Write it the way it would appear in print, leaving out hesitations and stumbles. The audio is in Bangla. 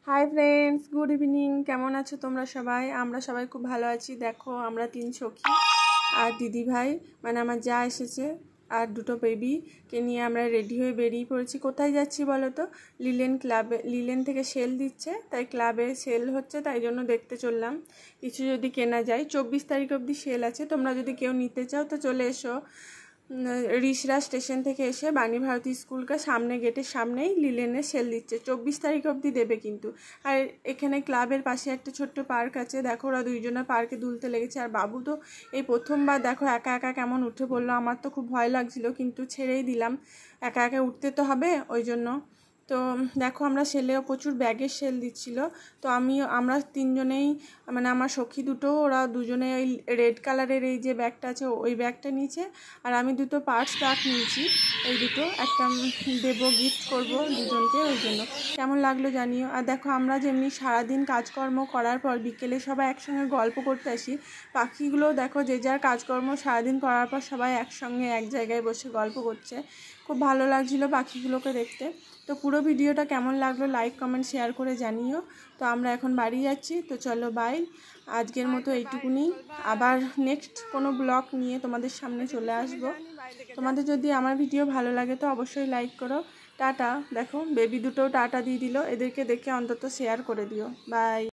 Hi friends, good evening. কেমন আছো তোমরা সবাই? আমরা সবাই খুব ভালো আছি। দেখো আমরা 3 সখী আর দিদি ভাই মানে আমার যা এসেছে আর দুটো বেবিকে নিয়ে আমরা রেডি হয়ে বেরিয়ে পড়েছি। কোথায় যাচ্ছি বলো তো? লিলেন ক্লাবে। লিলেন থেকে সেল দিচ্ছে, তাই ক্লাবে সেল হচ্ছে, তাই জন্য দেখতে চললাম কিছু যদি কেনা যায়। 24 তারিখ অবধি সেল আছে। তোমরা যদি কেউ নিতে চাও তো চলে এসো। রিসরা স্টেশন থেকে এসে বাণী ভারতী স্কুলকে সামনে গেটের সামনেই লিলেনে সেল দিচ্ছে। 24 তারিখ অবধি দেবে কিন্তু। আর এখানে ক্লাবের পাশে একটা ছোট্ট পার্ক আছে। দেখো ওরা দুইজনে পার্কে দুলতে লেগেছে। আর বাবু তো এই প্রথমবার দেখো একা একা কেমন উঠে পড়লো। আমার তো খুব ভয় লাগছিল, কিন্তু ছেড়েই দিলাম, একা একা উঠতে তো হবে ওই জন্য। তো দেখো আমরা সেলেও প্রচুর ব্যাগের সেল দিচ্ছিল। তো আমরা তিনজনেই মানে আমার সখী দুটো, ওরা দুজনে ওই রেড কালারের এই যে ব্যাগটা আছে ওই ব্যাগটা নিয়েছে, আর আমি দুটো পার্স ব্যাগ নিয়েছি। এই দুটো একটা দেবো, গিফট করব দুজনকে, ওই জন্য। কেমন লাগলো জানিও। আর দেখো আমরা যেমনি সারাদিন কাজকর্ম করার পর বিকেলে সবাই একসঙ্গে গল্প করতে আসি, পাখিগুলো দেখো যে যার কাজকর্ম সারাদিন করার পর সবাই একসঙ্গে এক জায়গায় বসে গল্প করছে। খুব ভালো লাগছিলো পাখিগুলোকে দেখতে। তো পুরো ভিডিওটা কেমন লাগলো লাইক কমেন্ট শেয়ার করে জানিও। তো আমরা এখন বাড়ি যাচ্ছি, তো চলো বাই। আজকের মতো এইটুকুনি। আবার নেক্সট কোনো ব্লগ নিয়ে তোমাদের সামনে চলে আসব। তোমাদের যদি আমার ভিডিও ভালো লাগে তো অবশ্যই লাইক করো। টাটা। দেখো বেবি দুটো টাটা দিয়ে দিল, এদেরকে দেখে অন্তত শেয়ার করে দিও। বাই।